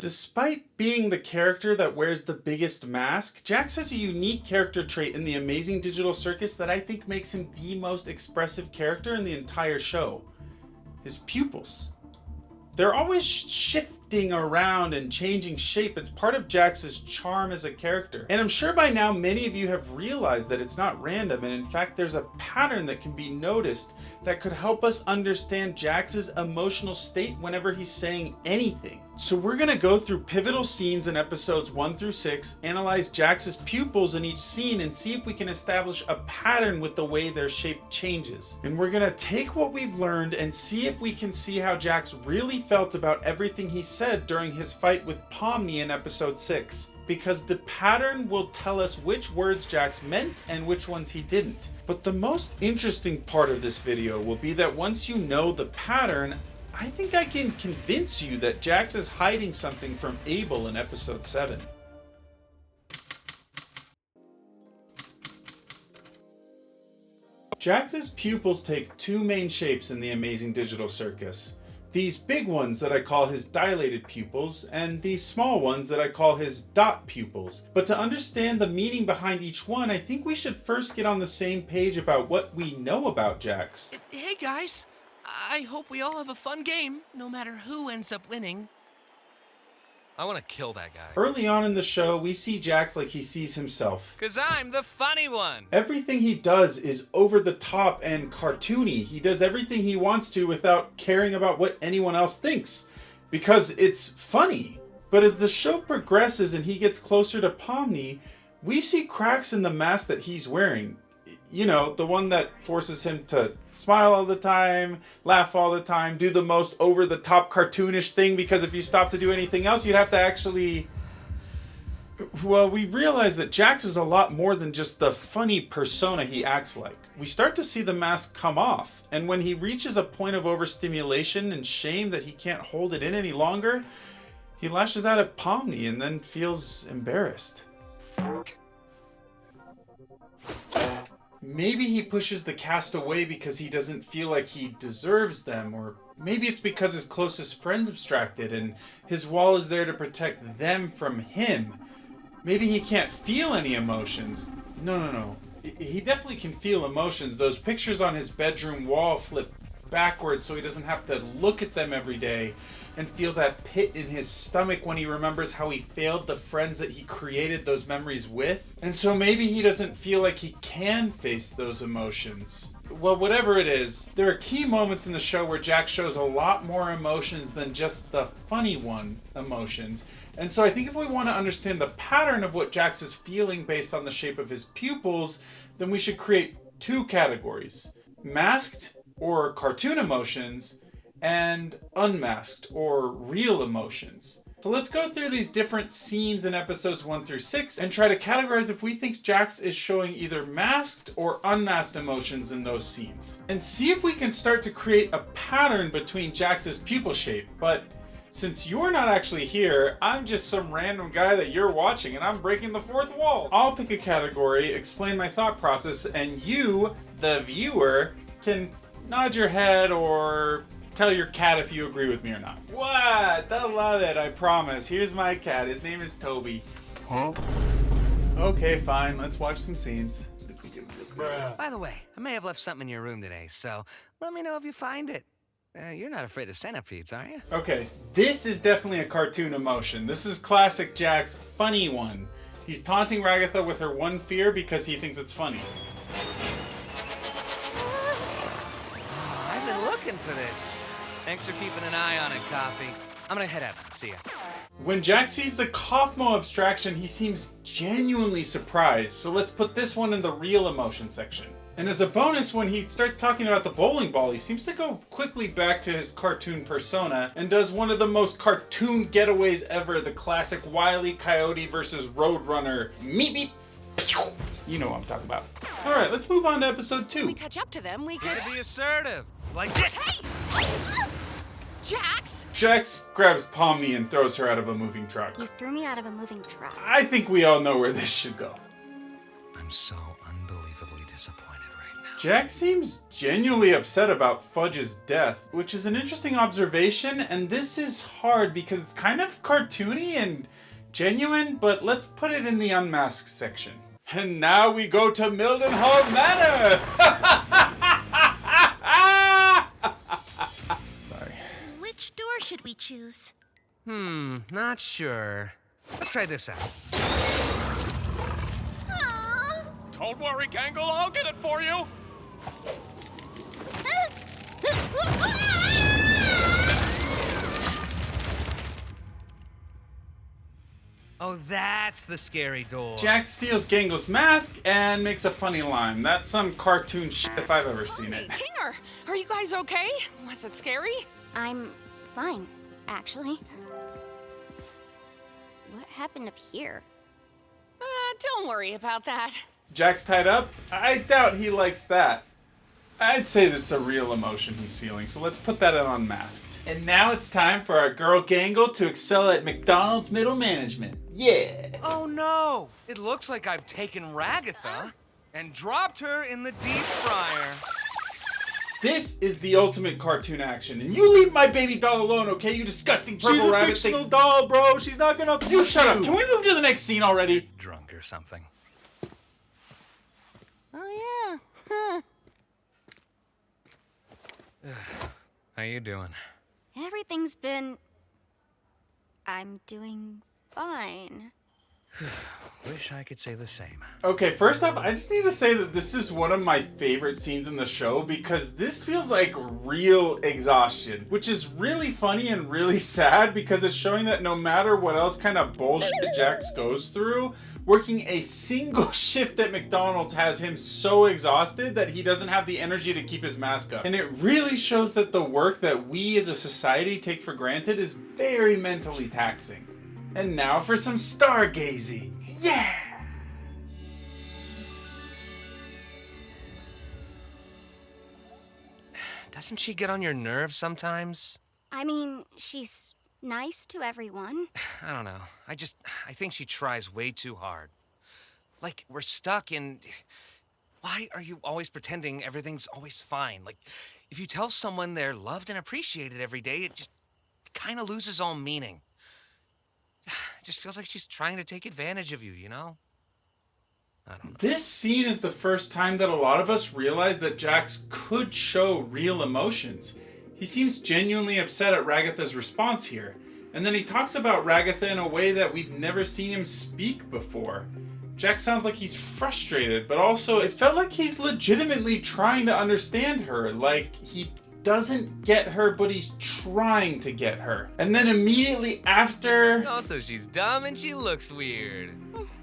Despite being the character that wears the biggest mask, Jax has a unique character trait in the Amazing Digital Circus that I think makes him the most expressive character in the entire show. His pupils. They're always shifting around and changing shape. It's part of Jax's charm as a character. And I'm sure by now many of you have realized that it's not random, and in fact there's a pattern that can be noticed that could help us understand Jax's emotional state whenever he's saying anything. So we're gonna go through pivotal scenes in episodes 1 through 6, analyze Jax's pupils in each scene, and see if we can establish a pattern with the way their shape changes. And we're gonna take what we've learned and see if we can see how Jax really felt about everything he said during his fight with Pomni in episode 6. Because the pattern will tell us which words Jax meant and which ones he didn't. But the most interesting part of this video will be that once you know the pattern, I think I can convince you that Jax is hiding something from Abel in episode 7. Jax's pupils take two main shapes in the Amazing Digital Circus. These big ones that I call his dilated pupils, and these small ones that I call his dot pupils. But to understand the meaning behind each one, I think we should first get on the same page about what we know about Jax. Hey guys, I hope we all have a fun game, no matter who ends up winning. I want to kill that guy. Early on in the show, we see Jax like he sees himself. 'Cause I'm the funny one. Everything he does is over the top and cartoony. He does everything he wants to without caring about what anyone else thinks, because it's funny. But as the show progresses and he gets closer to Pomni, we see cracks in the mask that he's wearing. You know, the one that forces him to smile all the time, laugh all the time, do the most over-the-top cartoonish thing, because if you stop to do anything else, you'd have to actually... Well, we realize that Jax is a lot more than just the funny persona he acts like. We start to see the mask come off, and when he reaches a point of overstimulation and shame that he can't hold it in any longer, he lashes out at Pomni and then feels embarrassed. Maybe he pushes the cast away because he doesn't feel like he deserves them, or maybe it's because his closest friend's abstracted and his wall is there to protect them from him. Maybe he can't feel any emotions. No. He definitely can feel emotions. Those pictures on his bedroom wall flip backwards so he doesn't have to look at them every day and feel that pit in his stomach when he remembers how he failed the friends that he created those memories with. And so maybe he doesn't feel like he can face those emotions. Well, whatever it is, there are key moments in the show where Jax shows a lot more emotions than just the funny one emotions. And so I think if we want to understand the pattern of what Jax is feeling based on the shape of his pupils, then we should create two categories: masked or cartoon emotions, and unmasked or real emotions. So let's go through these different scenes in episodes 1 through 6 and try to categorize if we think Jax is showing either masked or unmasked emotions in those scenes. And see if we can start to create a pattern between Jax's pupil shape. But since you're not actually here, I'm just some random guy that you're watching and I'm breaking the fourth wall. I'll pick a category, explain my thought process, and you, the viewer, can nod your head or tell your cat if you agree with me or not. What? They'll love it, I promise. Here's my cat. His name is Toby. Huh? Okay, fine. Let's watch some scenes. By the way, I may have left something in your room today, so let me know if you find it. You're not afraid of centipedes, are you? Okay, this is definitely a cartoon emotion. This is classic Jax, funny one. He's taunting Ragatha with her one fear because he thinks it's funny. I've been looking for this. Thanks for keeping an eye on it, Coffee. I'm gonna head out. See ya. When Jax sees the KAUFMO abstraction, he seems genuinely surprised. So let's put this one in the real emotion section. And as a bonus, when he starts talking about the bowling ball, he seems to go quickly back to his cartoon persona and does one of the most cartoon getaways ever, the classic Wile E. Coyote versus Roadrunner. Meep meep. You know what I'm talking about. All right, let's move on to episode 2. We catch up to them, we could... Gotta be assertive. Like this. Hey! Jax! Jax grabs Pomni and throws her out of a moving truck. You threw me out of a moving truck. I think we all know where this should go. I'm so unbelievably disappointed right now. Jax seems genuinely upset about Fudge's death, which is an interesting observation, and this is hard because it's kind of cartoony and genuine, but let's put it in the Unmasked section. And now we go to Mildenhall Manor! Sorry. Which door should we choose? Not sure. Let's try this out. Don't worry, Gangle, I'll get it for you. Oh, that's the scary door. Jax steals Gangle's mask and makes a funny line. That's some cartoon shit if I've ever seen Hey, it. Kinger, are you guys okay? Was it scary? I'm fine, actually. What happened up here? Don't worry about that. Jax tied up? I doubt he likes that. I'd say that's a real emotion he's feeling, so let's put that in Unmasked. And now it's time for our girl Gangle to excel at McDonald's middle management. Yeah! Oh no! It looks like I've taken Ragatha and dropped her in the deep fryer. This is the ultimate cartoon action, and you leave my baby doll alone, okay, you disgusting purple She's a rabbit fictional doll, bro. She's not gonna. You shut up! Can we move to the next scene already? Drunk or something. Oh, yeah. How you doing? Everything's been... I'm doing fine. Wish I could say the same. Okay, first off, I just need to say that this is one of my favorite scenes in the show because this feels like real exhaustion, which is really funny and really sad because it's showing that no matter what else kind of bullshit Jax goes through, working a single shift at McDonald's has him so exhausted that he doesn't have the energy to keep his mask up. And it really shows that the work that we as a society take for granted is very mentally taxing. And now for some stargazing. Yeah! Doesn't she get on your nerves sometimes? I mean, she's nice to everyone. I don't know. I think she tries way too hard. Like, we're stuck in... Why are you always pretending everything's always fine? Like, if you tell someone they're loved and appreciated every day, it just kind of loses all meaning. It just feels like she's trying to take advantage of you, you know? I don't know. This scene is the first time that a lot of us realize that Jax could show real emotions. He seems genuinely upset at Ragatha's response here, and then he talks about Ragatha in a way that we've never seen him speak before. Jax sounds like he's frustrated, but also it felt like he's legitimately trying to understand her, like he doesn't get her, but he's trying to get her. And then immediately after... Also, she's dumb and she looks weird.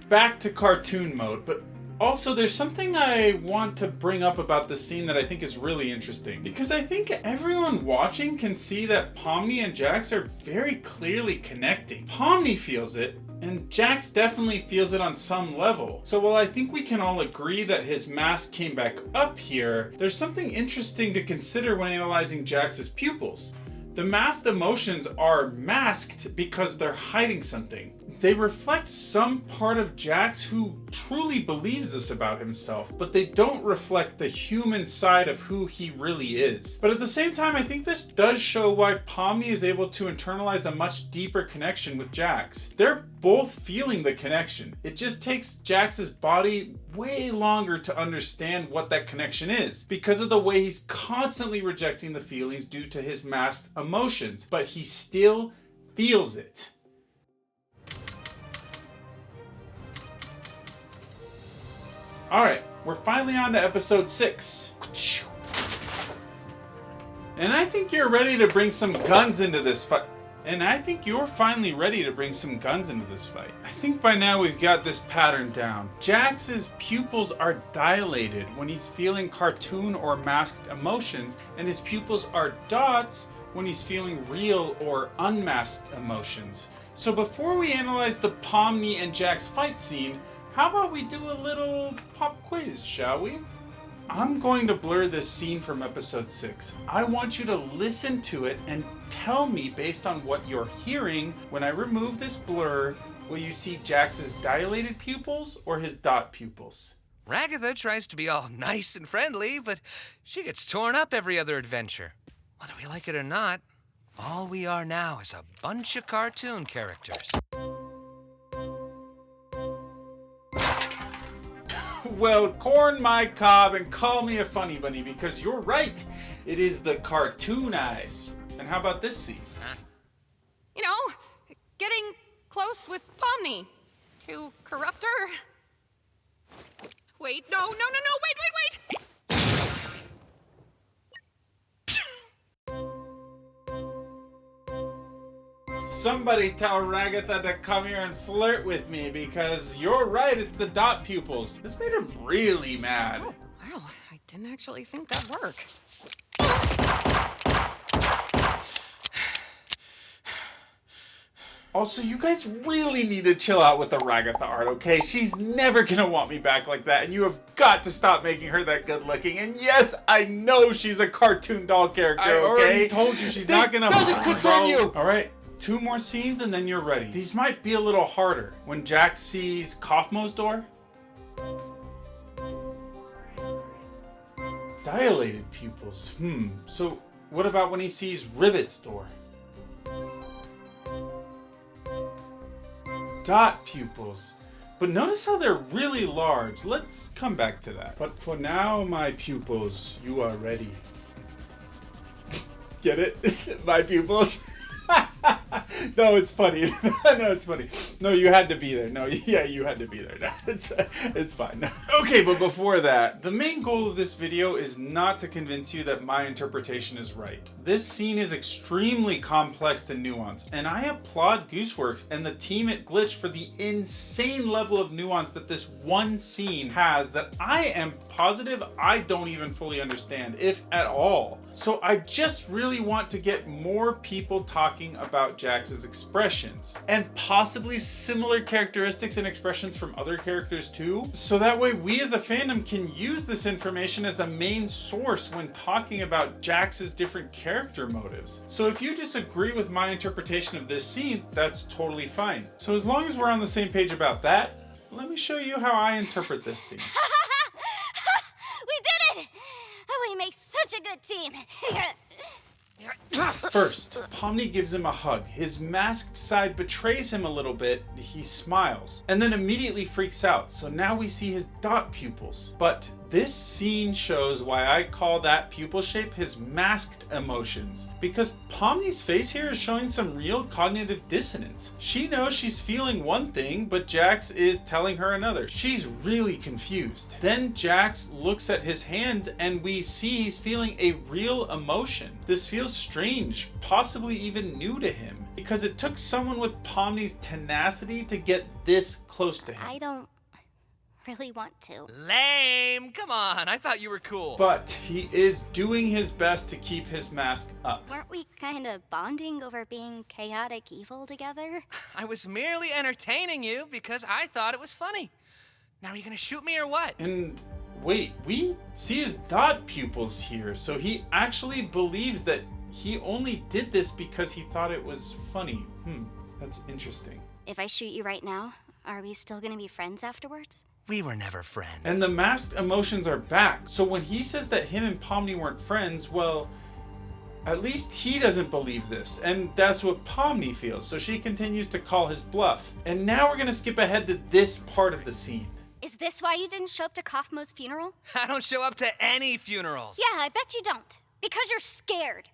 Back to cartoon mode, but also there's something I want to bring up about this scene that I think is really interesting. Because I think everyone watching can see that Pomni and Jax are very clearly connecting. Pomni feels it, and Jax definitely feels it on some level. So while I think we can all agree that his mask came back up here, there's something interesting to consider when analyzing Jax's pupils. The masked emotions are masked because they're hiding something. They reflect some part of Jax who truly believes this about himself, but they don't reflect the human side of who he really is. But at the same time, I think this does show why Pomni is able to internalize a much deeper connection with Jax. They're both feeling the connection. It just takes Jax's body way longer to understand what that connection is because of the way he's constantly rejecting the feelings due to his masked emotions, but he still feels it. Alright, we're finally on to episode 6. And I think you're ready to bring some guns into this fight. I think by now we've got this pattern down. Jax's pupils are dilated when he's feeling cartoon or masked emotions, and his pupils are dots when he's feeling real or unmasked emotions. So before we analyze the Pomni and Jax fight scene, how about we do a little pop quiz, shall we? I'm going to blur this scene from episode 6. I want you to listen to it and tell me based on what you're hearing. When I remove this blur, will you see Jax's dilated pupils or his dot pupils? Ragatha tries to be all nice and friendly, but she gets torn up every other adventure. Whether we like it or not, all we are now is a bunch of cartoon characters. Well, corn my cob and call me a funny bunny, because you're right. It is the cartoon eyes. And how about this scene? You know, getting close with Pomni. To corrupt her. Wait, no, wait! Somebody tell Ragatha to come here and flirt with me, because you're right, it's the dot pupils. This made him really mad. Oh, wow, I didn't actually think that'd work. Also, you guys really need to chill out with the Ragatha art, okay? She's never gonna want me back like that, and you have got to stop making her that good looking. And yes, I know she's a cartoon doll character, okay? I already told you she's not gonna... doesn't concern you! Alright, 2 more scenes and then you're ready. These might be a little harder. When Jax sees KAUFMO's door. Dilated pupils. So what about when he sees RIBBIT's door? Dot pupils. But notice how they're really large. Let's come back to that. But for now, my pupils, you are ready. Get it? My pupils? No, it's funny. No, it's funny. No, you had to be there. No, yeah, you had to be there. No, it's fine. No. Okay, but before that, the main goal of this video is not to convince you that my interpretation is right. This scene is extremely complex and nuanced, and I applaud Gooseworx and the team at Glitch for the insane level of nuance that this one scene has that I am positive I don't even fully understand, if at all. So I just really want to get more people talking about Jax's expressions, and possibly similar characteristics and expressions from other characters too, so that way we as a fandom can use this information as a main source when talking about Jax's different character motives. So if you disagree with my interpretation of this scene, that's totally fine. So as long as we're on the same page about that, let me show you how I interpret this scene. We did it! We make such a good team. First, Pomni gives him a hug. His masked side betrays him a little bit. He smiles and then immediately freaks out. So now we see his dot pupils. But this scene shows why I call that pupil shape his masked emotions, because Pomni's face here is showing some real cognitive dissonance. She knows she's feeling one thing, but Jax is telling her another. She's really confused. Then Jax looks at his hand and we see he's feeling a real emotion. This feels strange, possibly even new to him, because it took someone with Pomni's tenacity to get this close to him. I don't really want to. Lame! Come on, I thought you were cool. But he is doing his best to keep his mask up. Weren't we kind of bonding over being chaotic evil together? I was merely entertaining you because I thought it was funny. Now are you gonna shoot me or what? And wait, we see his dot pupils here, so he actually believes that he only did this because he thought it was funny. That's interesting. If I shoot you right now, are we still gonna be friends afterwards? We were never friends. And the masked emotions are back. So when he says that him and Pomni weren't friends, well, at least he doesn't believe this. And that's what Pomni feels. So she continues to call his bluff. And now we're gonna skip ahead to this part of the scene. Is this why you didn't show up to KAUFMO's funeral? I don't show up to any funerals. Yeah, I bet you don't. Because you're scared.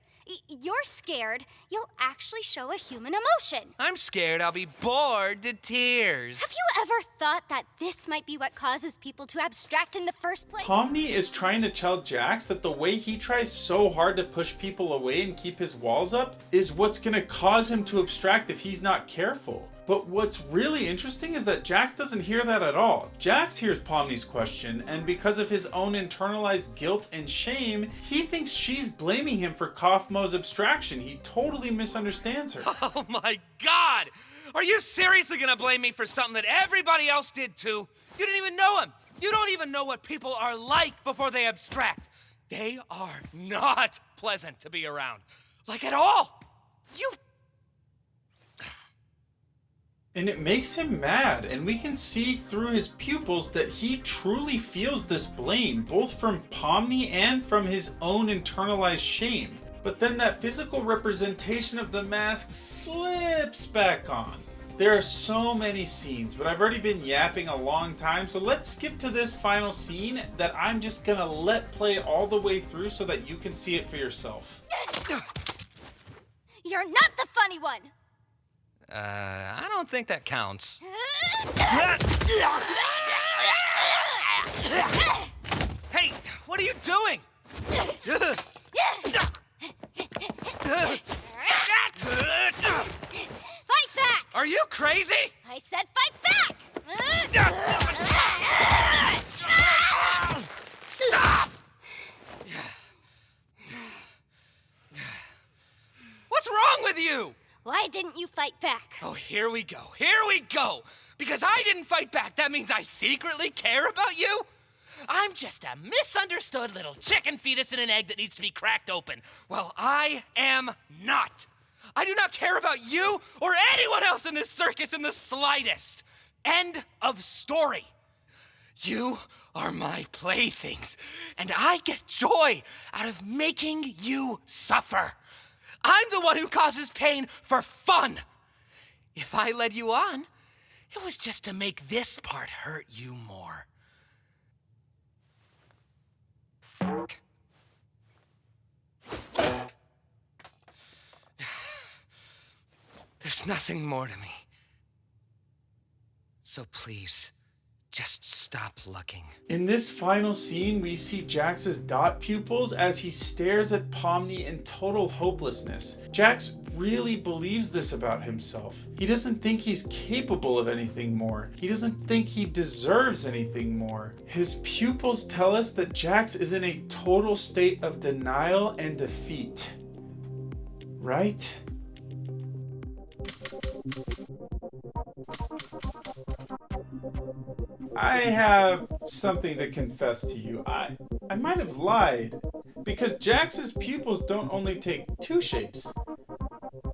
You're scared you'll actually show a human emotion. I'm scared I'll be bored to tears. Have you ever thought that this might be what causes people to abstract in the first place? Pomni is trying to tell Jax that the way he tries so hard to push people away and keep his walls up is what's gonna cause him to abstract if he's not careful. But what's really interesting is that Jax doesn't hear that at all. Jax hears Pomni's question, and because of his own internalized guilt and shame, he thinks she's blaming him for KAUFMO's abstraction. He totally misunderstands her. Oh my God! Are you seriously gonna blame me for something that everybody else did too? You didn't even know him. You don't even know what people are like before they abstract. They are not pleasant to be around. Like at all. And it makes him mad, and we can see through his pupils that he truly feels this blame, both from Pomni and from his own internalized shame. But then that physical representation of the mask slips back on. There are so many scenes, but I've already been yapping a long time, so let's skip to this final scene that I'm just gonna let play all the way through so that you can see it for yourself. You're not the funny one! I don't think that counts. Hey, what are you doing? Fight back! Are you crazy? I said fight back! Stop! What's wrong with you? Why didn't you fight back? Oh, here we go. Here we go. Because I didn't fight back, that means I secretly care about you? I'm just a misunderstood little chicken fetus in an egg that needs to be cracked open. Well, I am not. I do not care about you or anyone else in this circus in the slightest. End of story. You are my playthings, and I get joy out of making you suffer. I'm the one who causes pain for fun. If I led you on, it was just to make this part hurt you more. There's nothing more to me. So please, just stop looking. In this final scene, we see Jax's dot pupils as he stares at Pomni in total hopelessness. Jax really believes this about himself. He doesn't think he's capable of anything more. He doesn't think he deserves anything more. His pupils tell us that Jax is in a total state of denial and defeat. Right? I have something to confess to you. I might have lied, because Jax's pupils don't only take 2 shapes.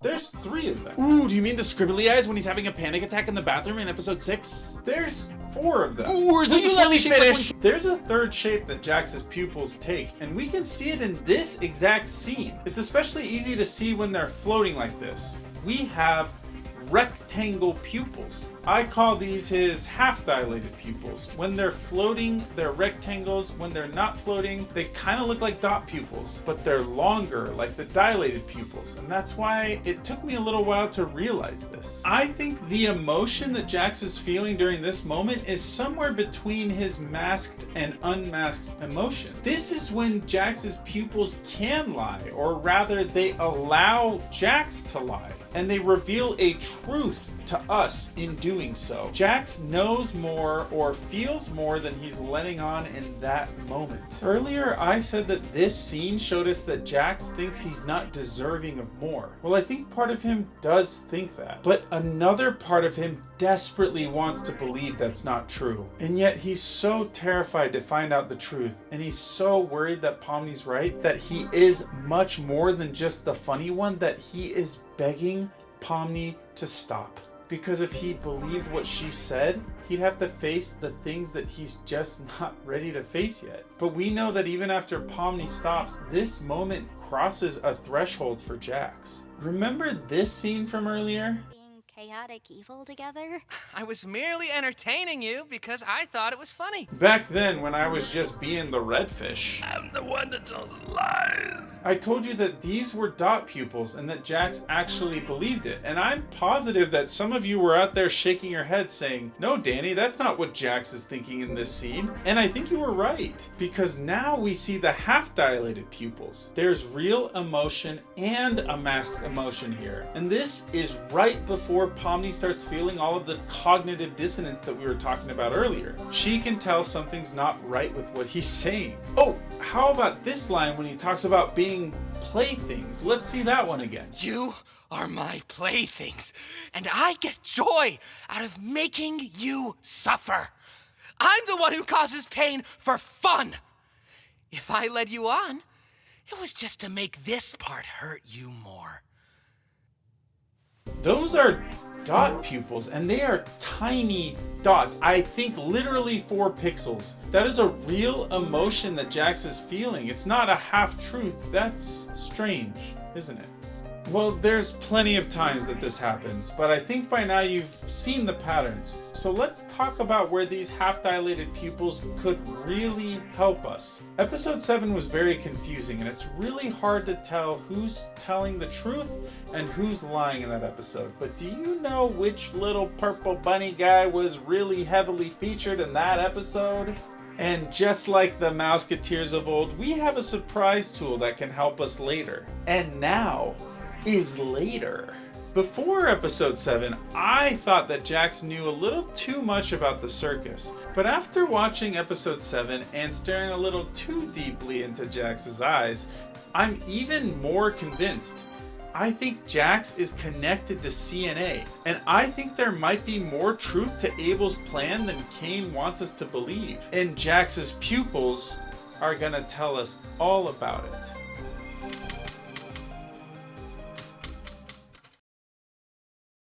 There's 3 of them. Ooh, do you mean the scribbly eyes when he's having a panic attack in the bathroom in episode 6? There's 4 of them. Ooh, or is it Will the you let me slightly shaped finish? There's a 3rd shape that Jax's pupils take, and we can see it in this exact scene. It's especially easy to see when they're floating like this. We have rectangle pupils. I call these his half-dilated pupils. When they're floating, they're rectangles. When they're not floating, they kind of look like dot pupils, but they're longer, like the dilated pupils. And that's why it took me a little while to realize this. I think the emotion that Jax is feeling during this moment is somewhere between his masked and unmasked emotions. This is when Jax's pupils can lie, or rather they allow Jax to lie, and they reveal a truth to us in doing so. Jax knows more or feels more than he's letting on in that moment. Earlier, I said that this scene showed us that Jax thinks he's not deserving of more. Well, I think part of him does think that, but another part of him desperately wants to believe that's not true. And yet he's so terrified to find out the truth, and he's so worried that Pomni's right, that he is much more than just the funny one, that he is begging Pomni to stop. Because if he believed what she said, he'd have to face the things that he's just not ready to face yet. But we know that even after Pomni stops, this moment crosses a threshold for Jax. Remember this scene from earlier? Chaotic evil together? I was merely entertaining you because I thought it was funny. Back then, when I was just being the redfish, I'm the one that tells lies. I told you that these were dot pupils and that Jax actually believed it. And I'm positive that some of you were out there shaking your head saying, no, Danny, that's not what Jax is thinking in this scene. And I think you were right, because now we see the half-dilated pupils. There's real emotion and a masked emotion here. And this is right before Pomni starts feeling all of the cognitive dissonance that we were talking about earlier. She can tell something's not right with what he's saying. Oh, how about this line when he talks about being playthings? Let's see that one again. You are my playthings, and I get joy out of making you suffer. I'm the one who causes pain for fun. If I led you on, it was just to make this part hurt you more. Those are dot pupils, and they are tiny dots. I think literally 4 pixels. That is a real emotion that Jax is feeling. It's not a half-truth. That's strange, isn't it? Well, there's plenty of times that this happens, but I think by now you've seen the patterns. So let's talk about where these half-dilated pupils could really help us. Episode 7 was very confusing, and it's really hard to tell who's telling the truth and who's lying in that episode. But do you know which little purple bunny guy was really heavily featured in that episode? And just like the Mouseketeers of old, we have a surprise tool that can help us later. And now is later. Before episode 7, I thought that Jax knew a little too much about the circus, but after watching episode 7 and staring a little too deeply into Jax's eyes, I'm even more convinced. I think Jax is connected to CNA, and I think there might be more truth to Abel's plan than Caine wants us to believe. And Jax's pupils are gonna tell us all about it.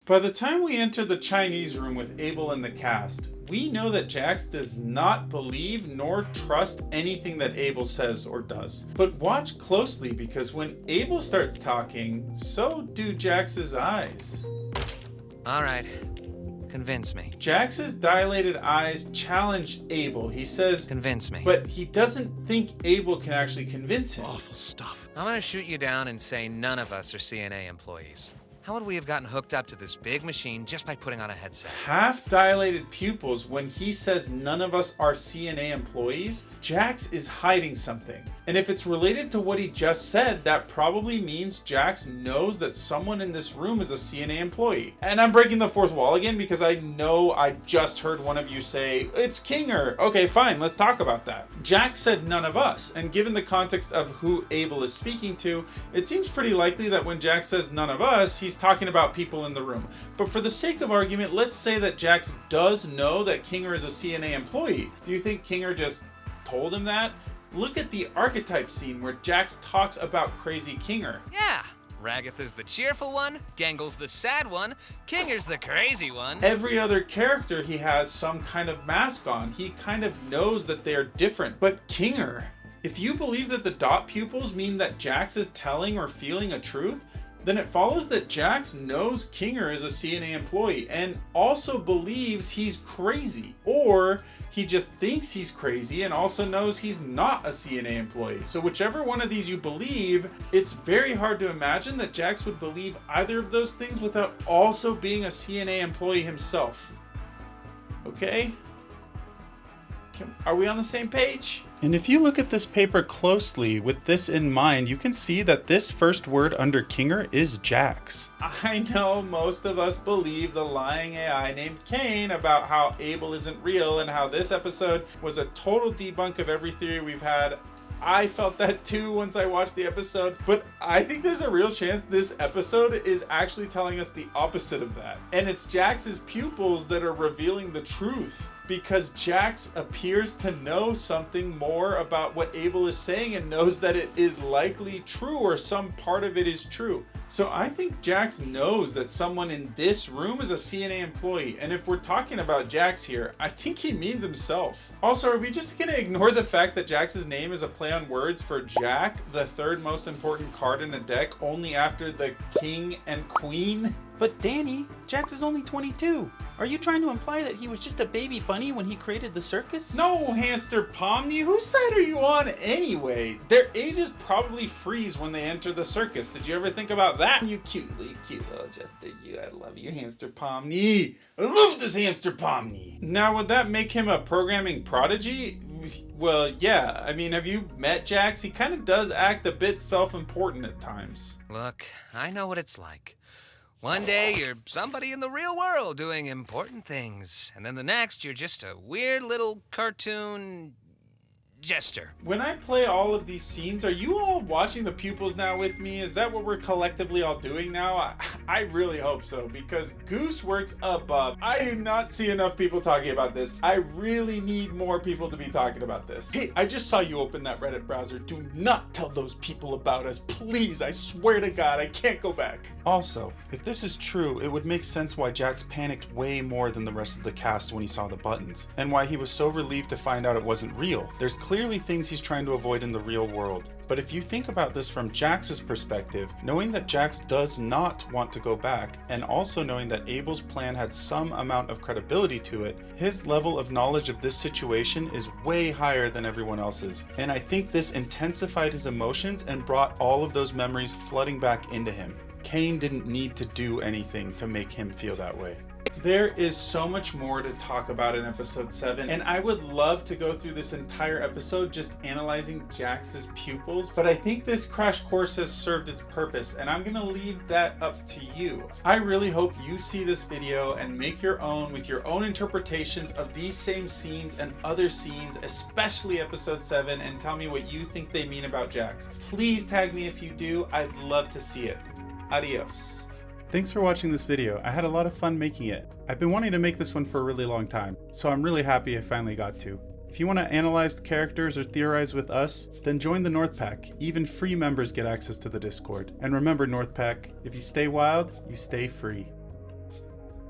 By the time we enter the Chinese room with Abel and the cast, we know that Jax does not believe nor trust anything that Abel says or does. But watch closely, because when Abel starts talking, so do Jax's eyes. All right, convince me. Jax's dilated eyes challenge Abel. He says, Convince me. but he doesn't think Abel can actually convince him. Awful stuff. I'm gonna shoot you down and say none of us are CNA employees. How would we have gotten hooked up to this big machine just by putting on a headset? Half-dilated pupils, when he says none of us are CNA employees, Jax is hiding something. And if it's related to what he just said, that probably means Jax knows that someone in this room is a CNA employee. And I'm breaking the fourth wall again because I know I just heard one of you say, it's Kinger. Okay, fine, let's talk about that. Jax said none of us, and given the context of who Abel is speaking to, it seems pretty likely that when Jax says none of us, he's talking about people in the room. But for the sake of argument, let's say that Jax does know that Kinger is a CNA employee. Do you think Kinger just told him that? Look at the archetype scene where Jax talks about crazy Kinger. Yeah, Ragatha's the cheerful one, Gangle's the sad one, Kinger's the crazy one. Every other character he has some kind of mask on. He kind of knows that they're different. But Kinger, if you believe that the dot pupils mean that Jax is telling or feeling a truth, then it follows that Jax knows Kinger is a CNA employee and also believes he's crazy. Or he just thinks he's crazy and also knows he's not a CNA employee. So whichever one of these you believe, it's very hard to imagine that Jax would believe either of those things without also being a CNA employee himself. Okay? Are we on the same page? And if you look at this paper closely with this in mind, you can see that this first word under Kinger is Jax. I know most of us believe the lying AI named Caine about how Abel isn't real and how this episode was a total debunk of every theory we've had. I felt that too once I watched the episode, but I think there's a real chance this episode is actually telling us the opposite of that. And it's Jax's pupils that are revealing the truth, because Jax appears to know something more about what Abel is saying and knows that it is likely true, or some part of it is true. So I think Jax knows that someone in this room is a CNA employee, and if we're talking about Jax here, I think he means himself. Also, are we just gonna ignore the fact that Jax's name is a play on words for Jack, the third most important card in a deck, only after the King and Queen? But Danny, Jax is only 22. Are you trying to imply that he was just a baby bunny when he created the circus? No, Hamster Pomni, whose side are you on anyway? Their ages probably freeze when they enter the circus. Did you ever think about that? You cute little Jester, you. I love you, Hamster Pomni. I love this Hamster Pomni. Now, would that make him a programming prodigy? Well, yeah. I mean, have you met Jax? He kind of does act a bit self-important at times. Look, I know what it's like. One day you're somebody in the real world doing important things, and then the next you're just a weird little cartoon Jester. When I play all of these scenes, are you all watching the pupils now with me? Is that what we're collectively all doing now? I really hope so, because Gooseworx above. I do not see enough people talking about this. I really need more people to be talking about this. Hey, I just saw you open that Reddit browser. Do not tell those people about us, please. I swear to God, I can't go back. Also, if this is true, it would make sense why Jax panicked way more than the rest of the cast when he saw the buttons, and why he was so relieved to find out it wasn't real. There's clearly things he's trying to avoid in the real world. But if you think about this from Jax's perspective, knowing that Jax does not want to go back, and also knowing that Abel's plan had some amount of credibility to it, his level of knowledge of this situation is way higher than everyone else's. And I think this intensified his emotions and brought all of those memories flooding back into him. Caine didn't need to do anything to make him feel that way. There is so much more to talk about in episode 7, and I would love to go through this entire episode just analyzing Jax's pupils, but I think this crash course has served its purpose, and I'm gonna leave that up to you. I really hope you see this video and make your own with your own interpretations of these same scenes and other scenes, especially episode 7, and tell me what you think they mean about Jax. Please tag me if you do. I'd love to see it. Adios. Thanks for watching this video. I had a lot of fun making it. I've been wanting to make this one for a really long time, so I'm really happy I finally got to. If you want to analyze the characters or theorize with us, then join the North Pack. Even free members get access to the Discord. And remember, North Pack, if you stay wild, you stay free.